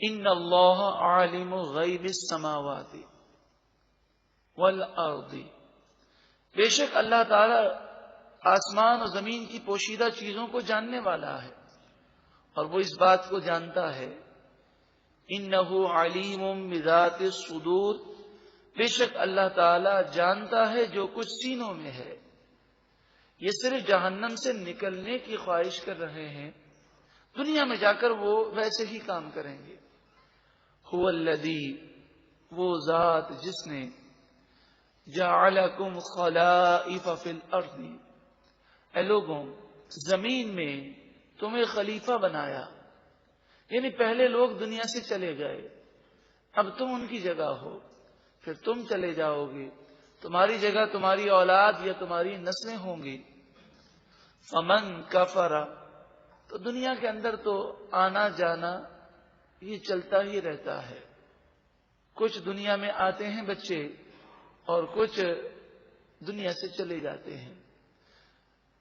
ان اللہ عالم غیب السماوات والارض، بے شک اللہ تعالی آسمان اور زمین کی پوشیدہ چیزوں کو جاننے والا ہے، اور وہ اس بات کو جانتا ہے انہ علیم بذات الصدور، بے شک اللہ تعالی جانتا ہے جو کچھ سینوں میں ہے۔ یہ صرف جہنم سے نکلنے کی خواہش کر رہے ہیں، دنیا میں جا کر وہ ویسے ہی کام کریں گے۔ هو الذی، وہ ذات جس نے جعلکم خلائف فی الارض، اے لوگوں زمین میں تمہیں خلیفہ بنایا، یعنی پہلے لوگ دنیا سے چلے گئے، اب تم ان کی جگہ ہو، پھر تم چلے جاؤ گے، تمہاری جگہ تمہاری اولاد یا تمہاری نسلیں ہوں گی۔ فمن کفر، تو دنیا کے اندر تو آنا جانا یہ چلتا ہی رہتا ہے، کچھ دنیا میں آتے ہیں بچے اور کچھ دنیا سے چلے جاتے ہیں۔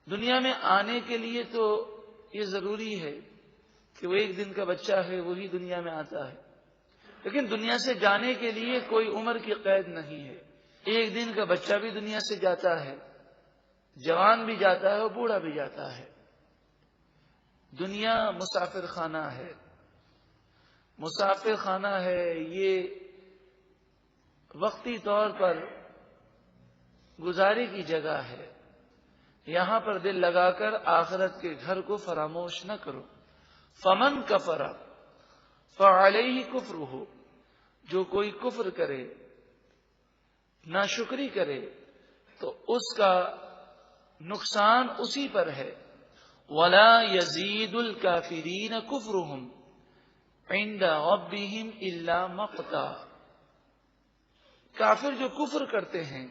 دنیا میں آنے کے لیے تو یہ ضروری ہے کہ وہ ایک دن کا بچہ ہے وہی دنیا میں آتا ہے، لیکن دنیا سے جانے کے لیے کوئی عمر کی قید نہیں ہے، ایک دن کا بچہ بھی دنیا سے جاتا ہے، جوان بھی جاتا ہے اور بوڑھا بھی جاتا ہے۔ دنیا مسافر خانہ ہے، مسافر خانہ ہے، یہ وقتی طور پر گزارے کی جگہ ہے، یہاں پر دل لگا کر آخرت کے گھر کو فراموش نہ کرو۔ فمن کفر فعلیہ کفرہ، جو کوئی کفر کرے، ناشکری کرے، تو اس کا نقصان اسی پر ہے۔ ولا یزید الکافرین کفرہم عند ربہم الا مقتا، کافر جو کفر کرتے ہیں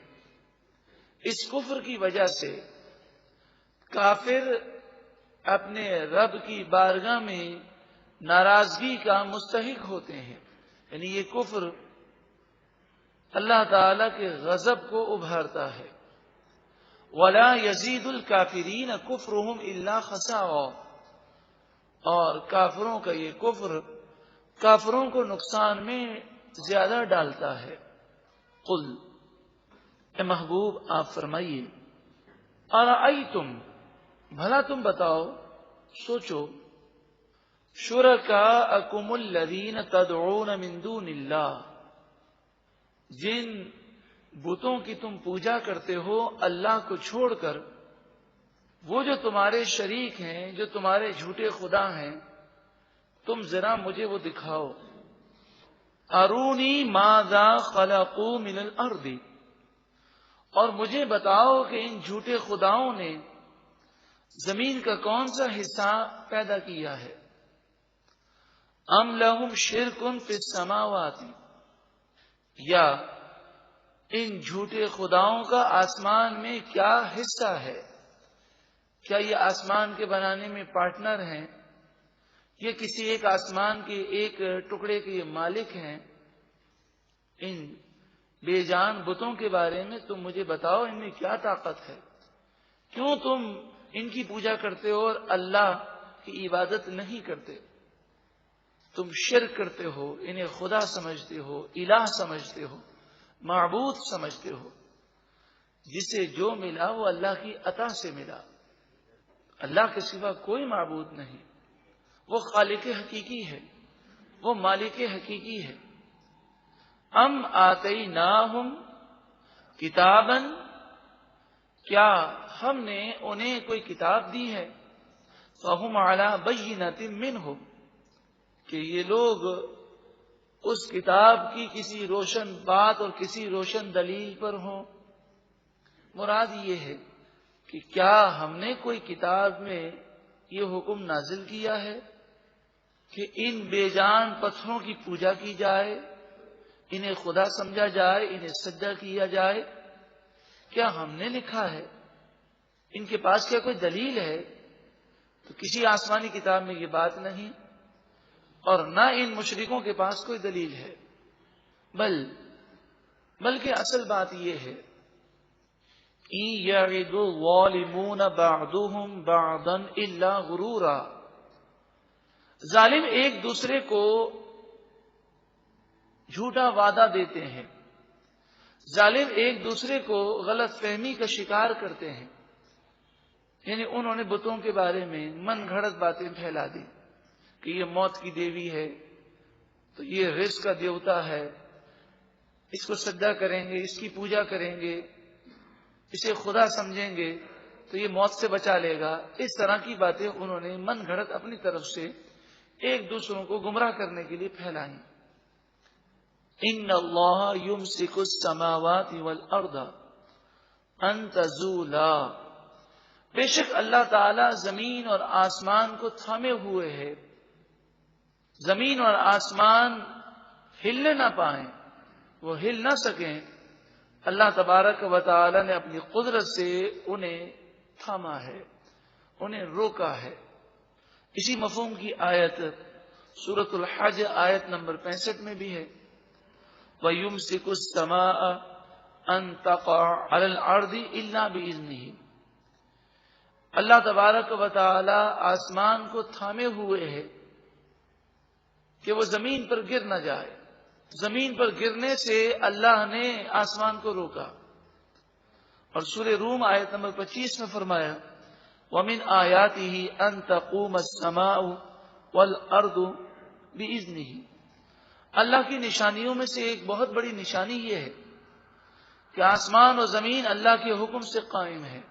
اس کفر کی وجہ سے کافر اپنے رب کی بارگاہ میں ناراضگی کا مستحق ہوتے ہیں، یعنی یہ کفر اللہ تعالی کے غضب کو ابھارتا ہے۔ ولا یزید الکافرین کفرہم الا خسارا، اور کافروں کا یہ کفر کافروں کو نقصان میں زیادہ ڈالتا ہے۔ قل، اے محبوب آپ فرمائیے، ارأیتم، بھلا تم بتاؤ، سوچو، شرکاءکم الذین تدعون من دون اللہ، جن بتوں کی تم پوجا کرتے ہو اللہ کو چھوڑ کر، وہ جو تمہارے شریک ہیں، جو تمہارے جھوٹے خدا ہیں، تم ذرا مجھے وہ دکھاؤ۔ ارونی ماذا خلقوا من الارض، اور مجھے بتاؤ کہ ان جھوٹے خداؤں نے زمین کا کون سا حصہ پیدا کیا ہے۔ ام لہم شرک فی السماوات، یا ان جھوٹے خداؤں کا آسمان میں کیا حصہ ہے، کیا یہ آسمان کے بنانے میں پارٹنر ہیں، یہ کسی ایک آسمان کے ایک ٹکڑے کے مالک ہیں؟ ان بے جان بتوں کے بارے میں تم مجھے بتاؤ، ان میں کیا طاقت ہے، کیوں تم ان کی پوجا کرتے ہو اور اللہ کی عبادت نہیں کرتے؟ تم شرک کرتے ہو، انہیں خدا سمجھتے ہو، الہ سمجھتے ہو، معبود سمجھتے ہو، جسے جو ملا وہ اللہ کی عطا سے ملا، اللہ کے سوا کوئی معبود نہیں، وہ خالق حقیقی ہے، وہ مالک حقیقی ہے۔ ام آتیناہم کتابا، کیا ہم نے انہیں کوئی کتاب دی ہے، فہم علی بینۃ منہ، کہ یہ لوگ اس کتاب کی کسی روشن بات اور کسی روشن دلیل پر ہوں۔ مراد یہ ہے کہ کیا ہم نے کوئی کتاب میں یہ حکم نازل کیا ہے کہ ان بے جان پتھروں کی پوجا کی جائے، انہیں خدا سمجھا جائے، انہیں سجدہ کیا جائے؟ کیا ہم نے لکھا ہے؟ ان کے پاس کیا کوئی دلیل ہے؟ تو کسی آسمانی کتاب میں یہ بات نہیں، اور نہ ان مشرکوں کے پاس کوئی دلیل ہے، بلکہ اصل بات یہ ہے، إِن يَعِدُ الظَّالِمُونَ بَعْضُهُمْ بَعْضًا إِلَّا غُرُورًا، ظالم ایک دوسرے کو جھوٹا وعدہ دیتے ہیں، ظالم ایک دوسرے کو غلط فہمی کا شکار کرتے ہیں، یعنی انہوں نے بتوں کے بارے میں من گھڑت باتیں پھیلا دی کہ یہ موت کی دیوی ہے، تو یہ رزق کا دیوتا ہے، اس کو سجدہ کریں گے، اس کی پوجا کریں گے، اسے خدا سمجھیں گے تو یہ موت سے بچا لے گا۔ اس طرح کی باتیں انہوں نے من گھڑت اپنی طرف سے ایک دوسروں کو گمراہ کرنے کے لیے پھیلائیں۔ ان اللہ یمسک السماوات والارض ان تزولا، بے شک اللہ تعالی زمین اور آسمان کو تھامے ہوئے ہے، زمین اور آسمان ہلنے نہ پائیں، وہ ہل نہ سکیں، اللہ تبارک و تعالی نے اپنی قدرت سے انہیں تھاما ہے، انہیں روکا ہے۔ اسی مفہوم کی آیت سورۃ الحج آیت نمبر 65 میں بھی ہے، وَيُمْسِكُ السَّمَاءَ أَن تَقَعَ عَلَى الْأَرْضِ إِلَّا بِإِذْنِهِ، اللہ تبارک و تعالی آسمان کو تھامے ہوئے ہے کہ وہ زمین پر گر نہ جائے، زمین پر گرنے سے اللہ نے آسمان کو روکا۔ اور سورہ روم آیت نمبر 25 میں فرمایا وَمِنْ آيَاتِهِ أَن تَقُومَ السَّمَاءُ وَالْأَرْضُ بِإِذْنِهِ، اللہ کی نشانیوں میں سے ایک بہت بڑی نشانی یہ ہے کہ آسمان اور زمین اللہ کے حکم سے قائم ہے۔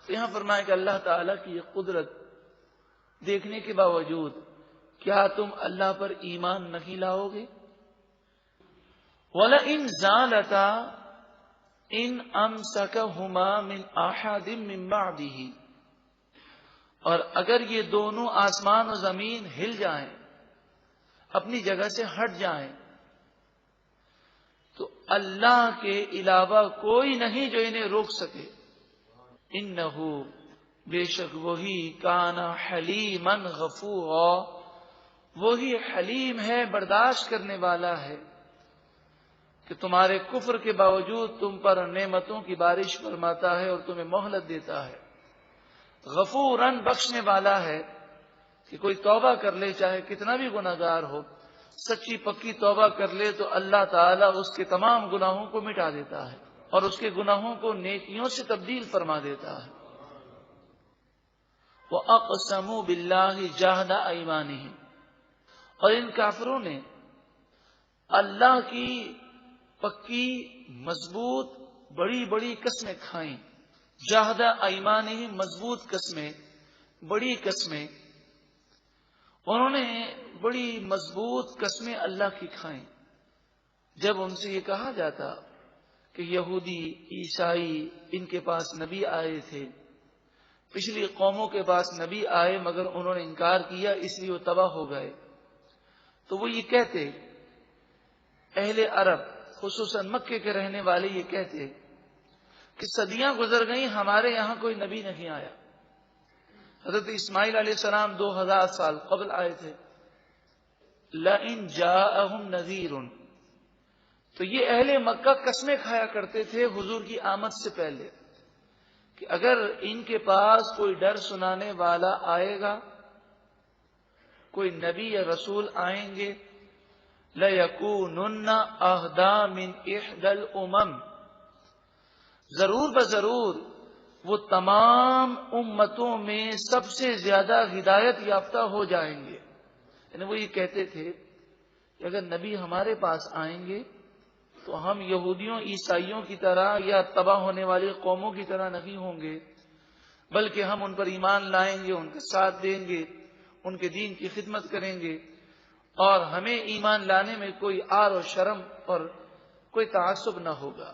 تو یہاں فرمایا کہ اللہ تعالیٰ کی یہ قدرت دیکھنے کے باوجود کیا تم اللہ پر ایمان نہیں لاؤ گے؟ وَلَئِن زَالَتَا إِنْ أَمْسَكَهُمَا مِنْ أَحَدٍ مِّن بَعْدِهِ، اور اگر یہ دونوں آسمان اور زمین ہل جائیں، اپنی جگہ سے ہٹ جائیں، تو اللہ کے علاوہ کوئی نہیں جو انہیں روک سکے۔ انہو، بے شک وہی، کانا حلیما غفورا، وہی حلیم ہے، برداشت کرنے والا ہے کہ تمہارے کفر کے باوجود تم پر نعمتوں کی بارش فرماتا ہے اور تمہیں مہلت دیتا ہے۔ غفوراً، بخشنے والا ہے کہ کوئی توبہ کر لے چاہے کتنا بھی گناہگار ہو، سچی پکی توبہ کر لے تو اللہ تعالیٰ اس کے تمام گناہوں کو مٹا دیتا ہے اور اس کے گناہوں کو نیکیوں سے تبدیل فرما دیتا ہے۔ وَأَقْسَمُوا بِاللَّهِ جَهْدَ أَيْمَانِهِمْ، اور ان کافروں نے اللہ کی پکی مضبوط بڑی بڑی قسمیں کھائیں۔ جہد ایمانہم، مضبوط قسمیں، بڑی قسمیں، انہوں نے بڑی مضبوط قسمیں اللہ کی کھائیں۔ جب ان سے یہ کہا جاتا کہ یہودی عیسائی ان کے پاس نبی آئے تھے، پچھلی قوموں کے پاس نبی آئے مگر انہوں نے انکار کیا اس لیے وہ تباہ ہو گئے، تو وہ یہ کہتے، اہل عرب خصوصاً مکے کے رہنے والے یہ کہتے کہ صدیاں گزر گئیں، ہمارے یہاں کوئی نبی نہیں آیا۔ حضرت اسماعیل علیہ السلام 2000 سال قبل آئے تھے۔ لَإِن جَاءَهُمْ نَذِيرٌ، تو یہ اہل مکہ قسمیں کھایا کرتے تھے حضور کی آمد سے پہلے کہ اگر ان کے پاس کوئی ڈر سنانے والا آئے گا، کوئی نبی یا رسول آئیں گے، لَيَكُونُنَّ أَهْدَىٰ مِنْ إِحْدَى الْأُمَمِ، ضرور بضرور وہ تمام امتوں میں سب سے زیادہ ہدایت یافتہ ہو جائیں گے۔ یعنی وہ یہ کہتے تھے کہ اگر نبی ہمارے پاس آئیں گے تو ہم یہودیوں عیسائیوں کی طرح یا تباہ ہونے والی قوموں کی طرح نہیں ہوں گے، بلکہ ہم ان پر ایمان لائیں گے، ان کا ساتھ دیں گے، ان کے دین کی خدمت کریں گے، اور ہمیں ایمان لانے میں کوئی عار و شرم اور کوئی تعصب نہ ہوگا۔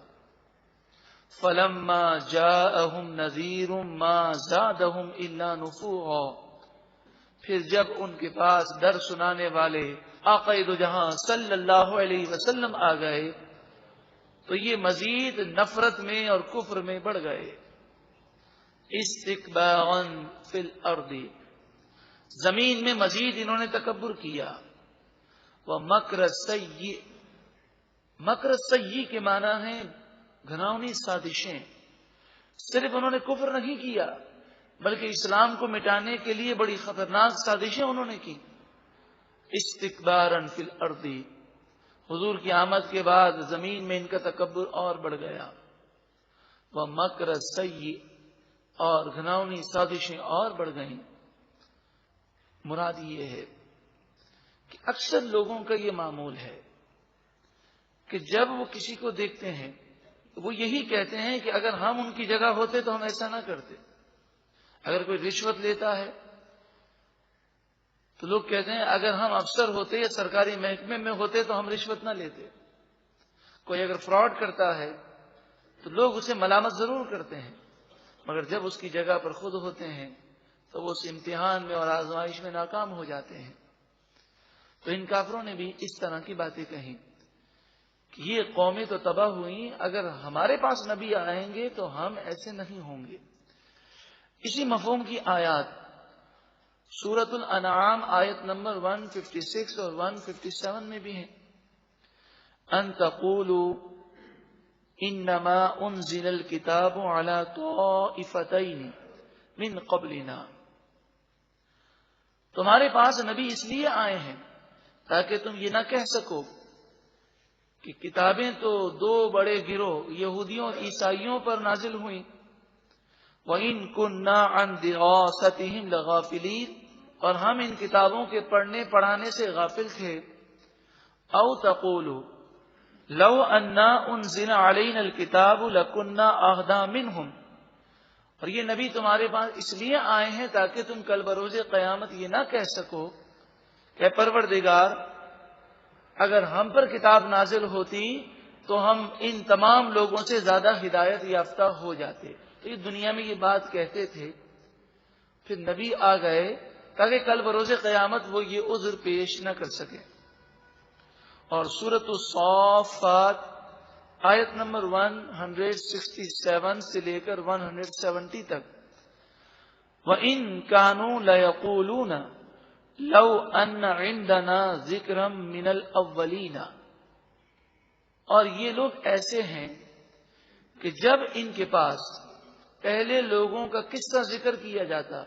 فَلَمَّا جَاءَهُمْ نَذِيرٌ مَا زَادَهُمْ إِلَّا نُفُورًا، پھر جب ان کے پاس ڈر سنانے والے آقا دو جہاں صلی اللہ علیہ وسلم آ گئے تو یہ مزید نفرت میں اور کفر میں بڑھ گئے۔ استکبارا فی الارض، زمین میں مزید انہوں نے تکبر کیا۔ ومکر السیئ، مکر السیئ کے معنی ہے گھناؤنی سازشیں۔ صرف انہوں نے کفر نہیں کیا بلکہ اسلام کو مٹانے کے لیے بڑی خطرناک سازشیں انہوں نے کی۔ استکبارا فی الارض حضور کی آمد کے بعد زمین میں ان کا تکبر اور بڑھ گیا، وہ مکر سیئ، اور گھناؤنی سازشیں اور بڑھ گئیں۔ مراد یہ ہے کہ اکثر لوگوں کا یہ معمول ہے کہ جب وہ کسی کو دیکھتے ہیں تو وہ یہی کہتے ہیں کہ اگر ہم ان کی جگہ ہوتے تو ہم ایسا نہ کرتے۔ اگر کوئی رشوت لیتا ہے تو لوگ کہتے ہیں اگر ہم افسر ہوتے یا سرکاری محکمے میں ہوتے تو ہم رشوت نہ لیتے۔ کوئی اگر فراڈ کرتا ہے تو لوگ اسے ملامت ضرور کرتے ہیں، مگر جب اس کی جگہ پر خود ہوتے ہیں تو وہ اس امتحان میں اور آزمائش میں ناکام ہو جاتے ہیں۔ تو ان کافروں نے بھی اس طرح کی باتیں کہیں کہ یہ قومیں تو تباہ ہوئیں، اگر ہمارے پاس نبی آئیں گے تو ہم ایسے نہیں ہوں گے۔ اسی مفہوم کی آیات سورۃ الانعام آیت نمبر 156 اور 157 میں بھی ہیں۔ ان تقولوا انما انزل الكتاب على طائفتين من قبلنا، تمہارے پاس نبی اس لیے آئے ہیں تاکہ تم یہ نہ کہہ سکو کہ کتابیں تو دو بڑے گروہ یہودیوں اور عیسائیوں پر نازل ہوئیں۔ وَإِن كُنَّا عَن دِرَاسَتِهِمْ لَغَافِلِينَ، اور ہم ان کتابوں کے پڑھنے پڑھانے سے غافل تھے۔ او تقولوا لو انا انزل علینا الکتاب لکنا اہدی منہم، اور یہ نبی تمہارے پاس اس لیے آئے ہیں تاکہ تم کل بروز قیامت یہ نہ کہہ سکو کہ پروردگار اگر ہم پر کتاب نازل ہوتی تو ہم ان تمام لوگوں سے زیادہ ہدایت یافتہ ہو جاتے۔ تو یہ دنیا میں یہ بات کہتے تھے، پھر نبی آ گئے تاکہ کل بروز قیامت وہ یہ عذر پیش نہ کر سکے۔ اور سورۃ الصافات آیت نمبر 167 سے لے کر 170 تک، وَإِن كَانُوا لَيَقُولُونَ لَوْ أَنَّ عِندَنَا ذِكْرًا مِّنَ الْأَوَّلِينَ، اور یہ لوگ ایسے ہیں کہ جب ان کے پاس پہلے لوگوں کا قصہ ذکر کیا جاتا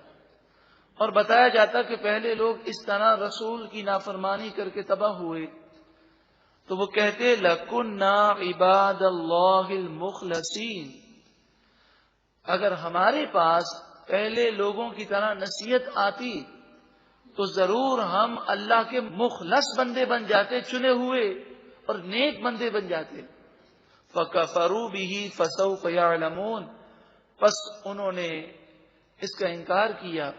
اور بتایا جاتا کہ پہلے لوگ اس طرح رسول کی نافرمانی کر کے تباہ ہوئے، تو وہ کہتے لَكُنَّا عِبَادَ اللَّهِ الْمُخْلَصِينَ، اگر ہمارے پاس پہلے لوگوں کی طرح نصیحت آتی تو ضرور ہم اللہ کے مخلص بندے بن جاتے، چنے ہوئے اور نیک بندے بن جاتے۔ فَكَفَرُوا بِهِ فَسَوْفَ يَعْلَمُونَ، پس انہوں نے اس کا انکار کیا،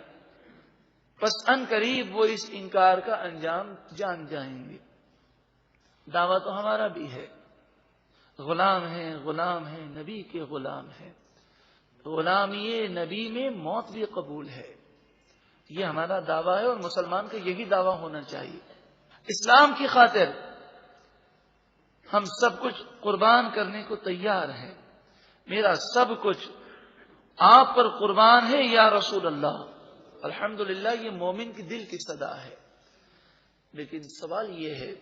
پس ان قریب وہ اس انکار کا انجام جان جائیں گے۔ دعویٰ تو ہمارا بھی ہے، غلام ہیں نبی کے غلام ہیں، غلامی نبی میں موت بھی قبول ہے، یہ ہمارا دعویٰ ہے اور مسلمان کا یہی دعویٰ ہونا چاہیے۔ اسلام کی خاطر ہم سب کچھ قربان کرنے کو تیار ہیں، میرا سب کچھ آپ پر قربان ہے یا رسول اللہ۔ الحمدللہ یہ مومن کی دل کی صدا ہے۔ لیکن سوال یہ ہے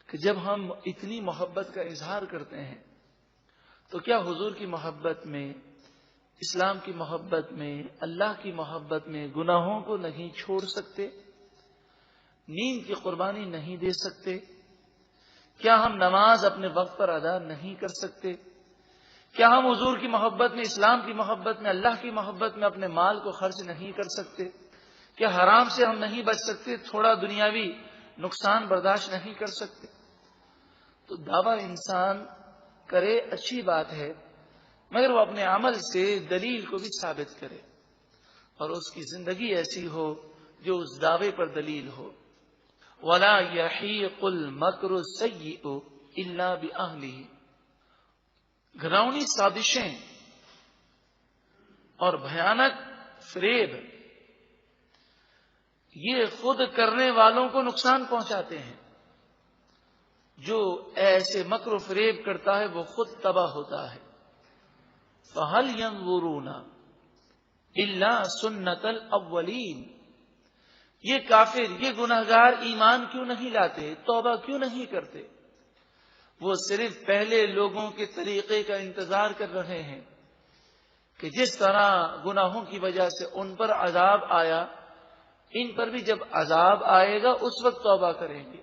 کہ جب ہم اتنی محبت کا اظہار کرتے ہیں تو کیا حضور کی محبت میں، اسلام کی محبت میں، اللہ کی محبت میں گناہوں کو نہیں چھوڑ سکتے؟ نیند کی قربانی نہیں دے سکتے؟ کیا ہم نماز اپنے وقت پر ادا نہیں کر سکتے؟ کیا ہم حضور کی محبت میں، اسلام کی محبت میں، اللہ کی محبت میں اپنے مال کو خرچ نہیں کر سکتے؟ کیا حرام سے ہم نہیں بچ سکتے؟ تھوڑا دنیاوی نقصان برداشت نہیں کر سکتے؟ تو دعویٰ انسان کرے اچھی بات ہے، مگر وہ اپنے عمل سے دلیل کو بھی ثابت کرے اور اس کی زندگی ایسی ہو جو اس دعوے پر دلیل ہو۔ وَلَا يَحِيقُ الْمَكْرُ السَّيِّئُ إِلَّا بِأَهْلِهِ، گھناؤنی سازشیں اور بھیانک فریب یہ خود کرنے والوں کو نقصان پہنچاتے ہیں۔ جو ایسے مکر و فریب کرتا ہے وہ خود تباہ ہوتا ہے۔ فَهَلْ يَنظُرُونَ إِلَّا سُنَّةَ الْأَوَّلِينَ، یہ کافر، یہ گناہگار ایمان کیوں نہیں لاتے، توبہ کیوں نہیں کرتے؟ وہ صرف پہلے لوگوں کے طریقے کا انتظار کر رہے ہیں کہ جس طرح گناہوں کی وجہ سے ان پر عذاب آیا، ان پر بھی جب عذاب آئے گا اس وقت توبہ کریں گے۔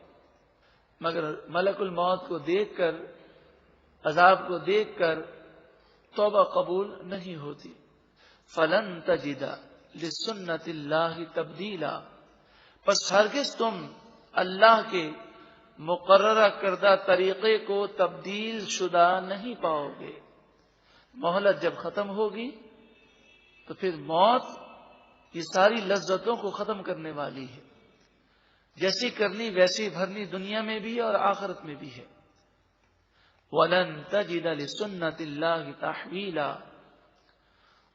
مگر ملک الموت کو دیکھ کر، عذاب کو دیکھ کر توبہ قبول نہیں ہوتی۔ فلن تجد لسنت اللہ تبدیلا، پس ہرگز تم اللہ کے مقررہ کردہ طریقے کو تبدیل شدہ نہیں پاؤ گے۔ مہلت جب ختم ہوگی تو پھر موت یہ ساری لذتوں کو ختم کرنے والی ہے، جیسی کرنی ویسی بھرنی، دنیا میں بھی اور آخرت میں بھی ہے۔ وَلَن تَجِدَ لِسُنَّتِ اللَّهِ تَحْوِيلًا،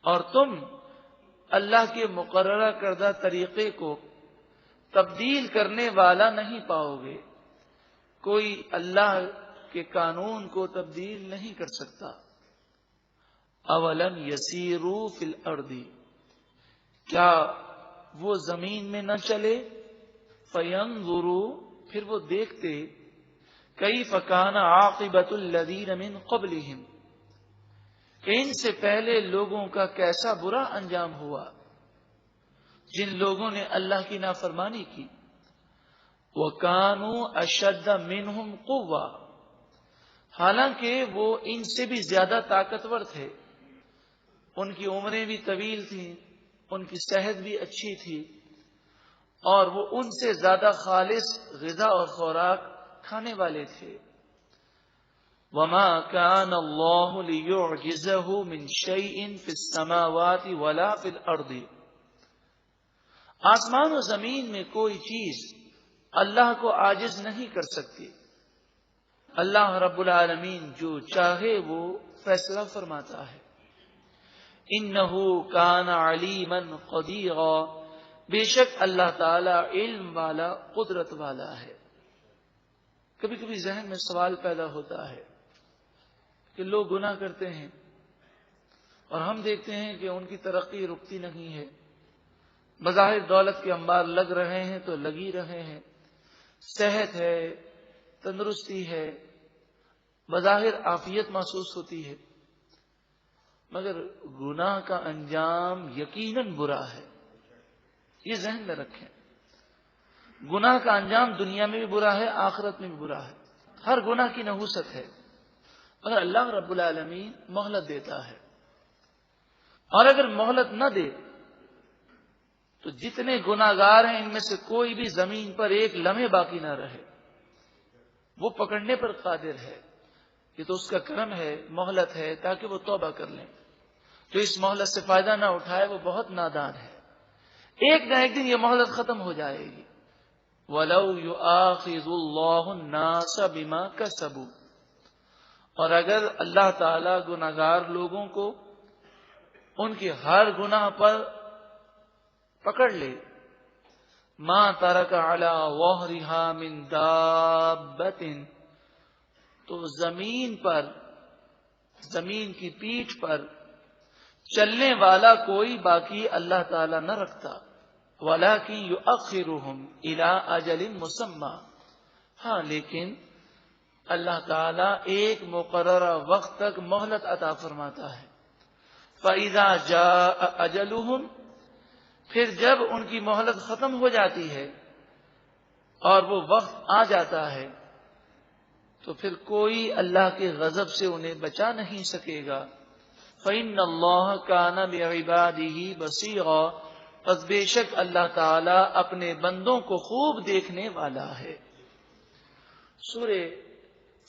اور تم اللہ کے مقررہ کردہ طریقے کو تبدیل کرنے والا نہیں پاؤ گے۔ کوئی اللہ کے قانون کو تبدیل نہیں کر سکتا۔ اولم یسیروا فی الارض، کیا وہ زمین میں نہ چلے؟ فینظروا، پھر وہ دیکھتے، کیف کان عاقبۃ الذین من قبلہم، کہ ان سے پہلے لوگوں کا کیسا برا انجام ہوا جن لوگوں نے اللہ کی نافرمانی کی۔ وَكَانُوا أَشَدَّ مِنْهُمْ قُوَّةً، حالانکہ وہ ان سے بھی زیادہ طاقتور تھے، ان کی عمریں بھی طویل تھیں، ان کی صحت بھی اچھی تھی، اور وہ ان سے زیادہ خالص غذا اور خوراک کھانے والے تھے۔ وَمَا كَانَ اللَّهُ لِيُعْجِزَهُ مِنْ شَيْءٍ فِي السَّمَاوَاتِ وَلَا فِي الْأَرْضِ، آسمان و زمین میں کوئی چیز اللہ کو عاجز نہیں کر سکتی۔ اللہ رب العالمین جو چاہے وہ فیصلہ فرماتا ہے۔ انہ کان علیما قدیرا، بے شک اللہ تعالی علم والا، قدرت والا ہے۔ کبھی کبھی ذہن میں سوال پیدا ہوتا ہے کہ لوگ گناہ کرتے ہیں اور ہم دیکھتے ہیں کہ ان کی ترقی رکتی نہیں ہے، بظاہر دولت کے انبار لگ رہے ہیں تو لگ ہی رہے ہیں، صحت ہے، تندرستی ہے، بظاہر عافیت محسوس ہوتی ہے، مگر گناہ کا انجام یقیناً برا ہے۔ یہ ذہن میں رکھیں، گناہ کا انجام دنیا میں بھی برا ہے، آخرت میں بھی برا ہے، ہر گناہ کی نحوست ہے، مگر اللہ رب العالمین مہلت دیتا ہے، اور اگر مہلت نہ دے تو جتنے گناہگار ہیں ان میں سے کوئی بھی زمین پر ایک لمحے باقی نہ رہے۔ وہ پکڑنے پر قادر ہے، یہ تو اس کا کرم ہے، مہلت ہے تاکہ وہ توبہ کر لیں۔ جو اس مہلت سے فائدہ نہ اٹھائے وہ بہت نادان ہے، ایک نہ ایک دن یہ مہلت ختم ہو جائے گی۔ وَلَوْ يُؤَاخِذُ اللَّهُ النَّاسَ بِمَا كَسَبُوا، اور اگر اللہ تعالی گناہگار لوگوں کو ان کے ہر گناہ پر پکڑ لے، ما ترک علی ظہرها من دابۃ، تو زمین کی پیٹھ پر چلنے والا کوئی باقی اللہ تعالی نہ رکھتا۔ وَلَٰكِن يُؤَخِّرُهُمْ إِلَىٰ أَجَلٍ مُّسَمًّى، ہاں لیکن اللہ تعالی ایک مقررہ وقت تک مہلت عطا فرماتا ہے۔ فَإِذَا جَاءَ أَجَلُهُمْ، پھر جب ان کی مہلت ختم ہو جاتی ہے اور وہ وقت آ جاتا ہے تو پھر کوئی اللہ کے غضب سے انہیں بچا نہیں سکے گا۔ فَإِنَّ اللَّهَ كَانَ بِعِبَادِهِ بَصِيرًا، پس بے شک اللہ تعالی اپنے بندوں کو خوب دیکھنے والا ہے۔ سورہ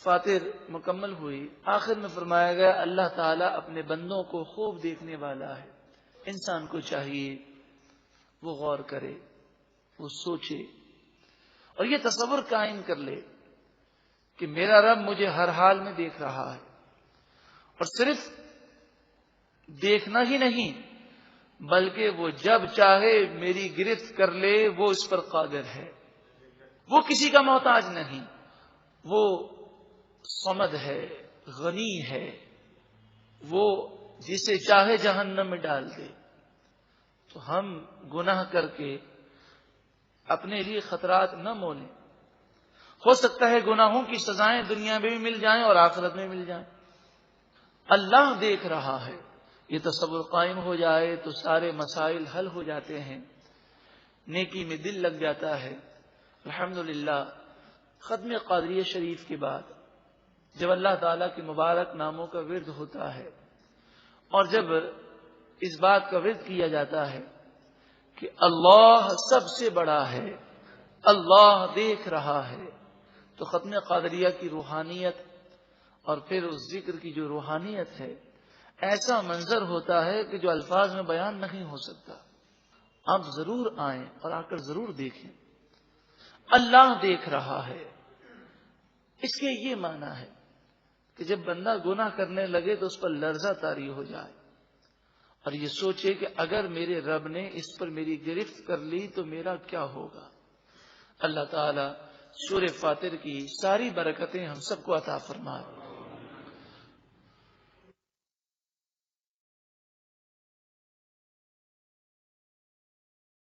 فاطر مکمل ہوئی، آخر میں فرمایا گیا اللہ تعالی اپنے بندوں کو خوب دیکھنے والا ہے۔ انسان کو چاہیے وہ غور کرے، وہ سوچے اور یہ تصور قائم کر لے کہ میرا رب مجھے ہر حال میں دیکھ رہا ہے، اور صرف دیکھنا ہی نہیں بلکہ وہ جب چاہے میری گرفت کر لے وہ اس پر قادر ہے۔ وہ کسی کا محتاج نہیں، وہ صمد ہے، غنی ہے، وہ جسے چاہے جہنم میں ڈال دے۔ تو ہم گناہ کر کے اپنے لیے خطرات نہ مولیں، ہو سکتا ہے گناہوں کی سزائیں دنیا میں بھی مل جائیں اور آخرت میں مل جائیں۔ اللہ دیکھ رہا ہے، یہ تصور قائم ہو جائے تو سارے مسائل حل ہو جاتے ہیں، نیکی میں دل لگ جاتا ہے۔ الحمدللہ ختم قادریہ شریف کے بعد جب اللہ تعالیٰ کے مبارک ناموں کا ورد ہوتا ہے اور جب اس بات کا ورد کیا جاتا ہے کہ اللہ سب سے بڑا ہے، اللہ دیکھ رہا ہے، تو ختم قادریہ کی روحانیت اور پھر اس ذکر کی جو روحانیت ہے، ایسا منظر ہوتا ہے کہ جو الفاظ میں بیان نہیں ہو سکتا۔ آپ ضرور آئیں اور آ کر ضرور دیکھیں۔ اللہ دیکھ رہا ہے، اس کے یہ معنی ہے کہ جب بندہ گناہ کرنے لگے تو اس پر لرزہ طاری ہو جائے اور یہ سوچے کہ اگر میرے رب نے اس پر میری گرفت کر لی تو میرا کیا ہوگا۔ اللہ تعالیٰ سورہ فاطر کی ساری برکتیں ہم سب کو عطا فرمائے۔